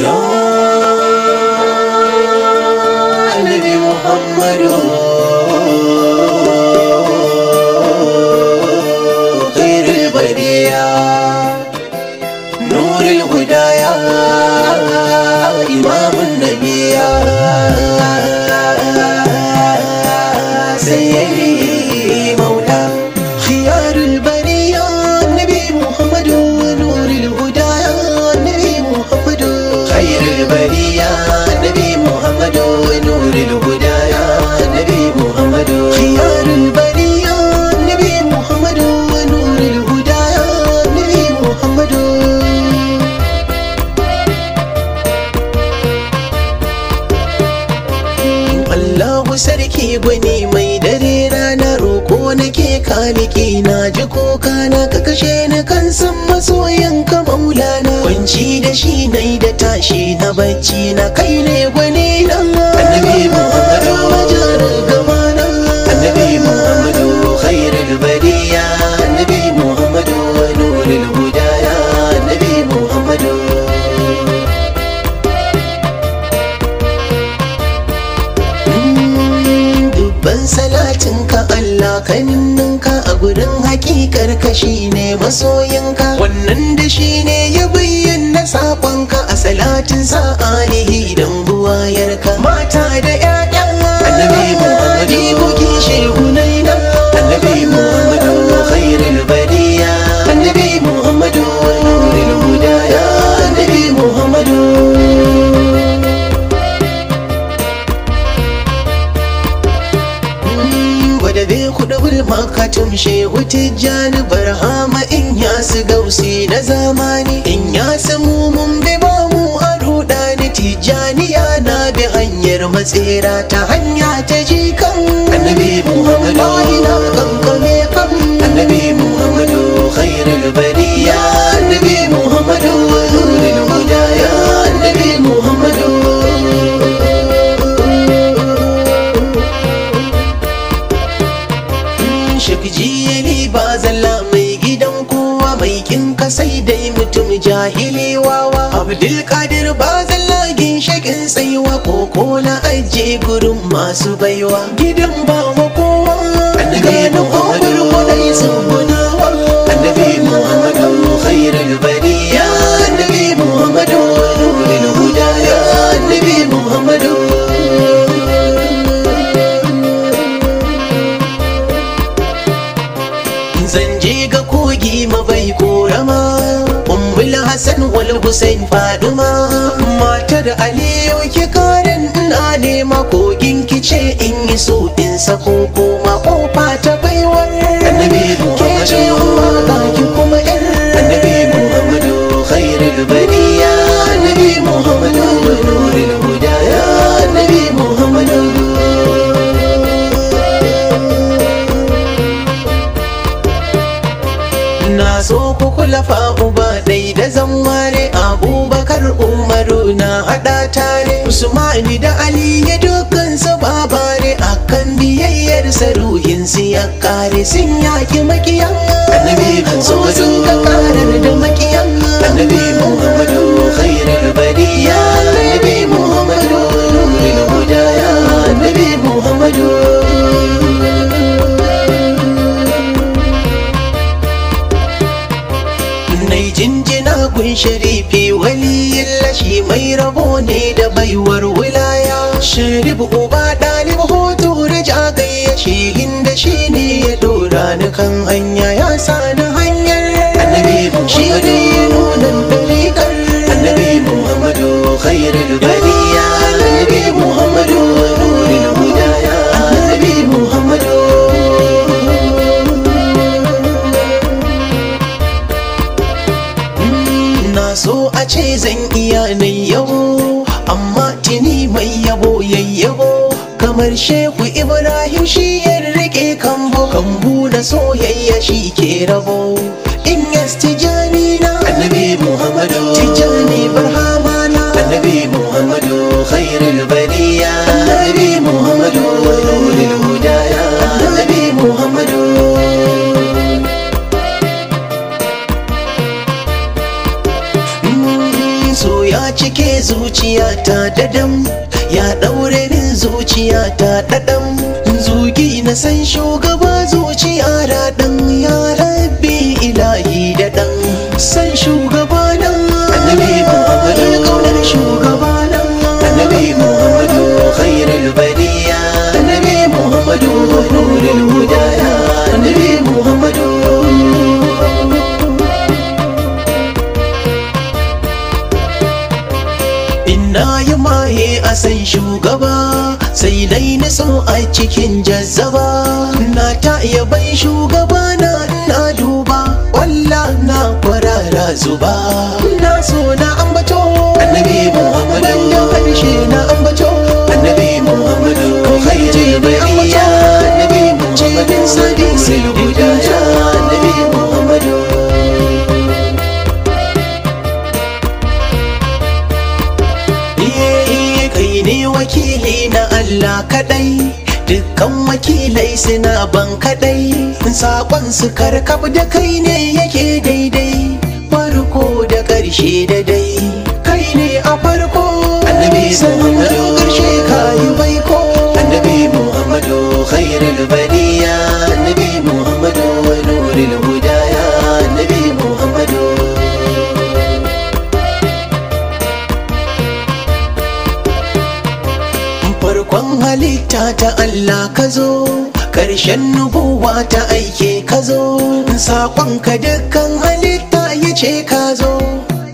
Ya annabi Muhammadu kairil bariyya nuril hudaya imamun nabiyya sayyidi maula khiyarul bariyya annabi Muhammadu nuril hudaya annabi Muhammadu kairil bariyya annabi Muhammadu nuril hudaya annabi Muhammadu khiyarul bariyya annabi Muhammadu nuril hudaya annabi Muhammadu Allahu sarki gwani mai dare rana roko nake kaliki na ji kuka na ka kashe ni kan san masoyan ka maulana kwanci da shi nai da tashi na bacci na kai ne gwani na annabi Muhammadu majarar gamana annabi Muhammadu khairul bariyya annabi Muhammadu nurul hudaya annabi Muhammadu salatinka Allah kaninninka a gurin hakikar ka shine masoyinka wannan da shine ya bayyana sakonka a salatin sa alihi dan buwayarka mata da ƴaƴa annabi Muhammadu jikokin shehunaina annabi Muhammadu khairul bariyya annabi Muhammadu nurul hudaya annabi Muhammadu makatum shehu tijjani barhama in ya su gausi na zamani in ya samu mun bi ba mu a rudani tijjani yana bi hanyar matsera ta hanya ta jikan annabi Muhammadu ina kankame kan annabi Muhammadu khairul bariyya annabi Muhammadu nurul hudaya annabi Muhammadu jiyali ba zalla mai gidan kowa mai kin ka sai dai mutum jahili wawa Abdul Qadir ba zalla ginshakin tsayuwa koko na aje gurin masu baiwa gidan ba wa kowa annabi Muhammadu dai sungunawa annabi Muhammadu khairul bariyya annabi Muhammadu nurul hudaya annabi Muhammadu zanje ga kogi mabai korama ummul hasan wal husain faduma matar aliyu ki karin ina nema kogin kice in yi so in sako koma kofa ta baiwar annabi Muhammadu ga ki kuma yar annabi Muhammadu khairul bariyya annabi Muhammadu nurul hudaya annabi Muhammadu na so ku kula fa uba dai da zanware Abubakar Umaru na hada tare Usmani da Ali ya dukkan su babare akan biyayyar saruhin su ya kare sun yaki makiyan annabi so sun ka karar da makiyan annabi Muhammadu khairul bariyya annabi Muhammadu nurul hudaya annabi Muhammadu jinjina gun sharifi waliyin lashi mai rabo ne da baiwar wilaya sharif uba dalib hoto da jagayya shehin da shi ne ya dora ni kan hanya ya sa ni hanyar annabi Muhammadu nunan dariƙar annabi Muhammadu khairul bariyya annabi Muhammadu nurul hudaya annabi Muhammadu so a ce zan iya nai yabo amma tuni mai yabo yayyabo kamar shehu Ibrahim shi ya rike kambu na soyayya shi ke rabo in yas tijani na annabi Muhammadu tijani barhama na annabi Muhammadu khairul bariyya annabi Muhammadu nurul hudaya annabi Muhammadu cike zuciyata dadam, ya daure min zuciyata dadam. Zugi na san shugaba zuciya raɗan, ya rabbi ilahi daɗan. San shugaba nan annabi Muhammadu, ƙaunar shugaba nan annabi Muhammadu, kairil bariyya annabi Muhammadu, nurul hudaya annabi Muhammadu. Ina yi maye a san shugaba, sai dai na so a cikin jazzaba. Na ta yaban shugaba na duba, walla na kwarara zuba. Na so na ambato annabi Muhammadu, da harshe na ambato annabi Muhammadu, khairul bariyya annabi Muhammadu, Sadi silhudaya annabi Muhammadu. Kai ne wakili na Allah kadai, dukkan wakilai suna ban kadai. Sakon su karkab da kai ne yake daidai, farko da ƙarshe da dai. Kai ne a farko annabi Muhammadu, ƙarshe kayi baiko annabi Muhammadu, khairul bariyya annabi Muhammadu, wa nurul hudaya annabi Muhammadu. Farkon halitta ta Allah ka zo, ƙarshen nubuwa ta aike ka zo. Saƙonka dukkan halitta ya ce ka zo,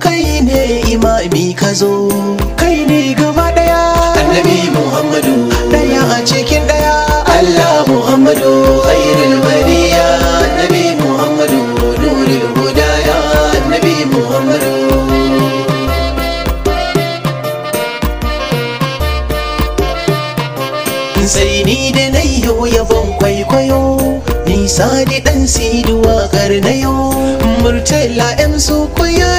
kai ne imami ka zo. Kai ne gaba ɗaya annabi Muhammadu, ɗaya a cikin ɗaya Allah Muhammadu, khairul bariyya annabi Muhammadu, nurul hudaya annabi Muhammadu. Sai ni da na yabon kwaikwayo, ni Sadi ɗan Sidi waƙar na yau. Murtala M su kuya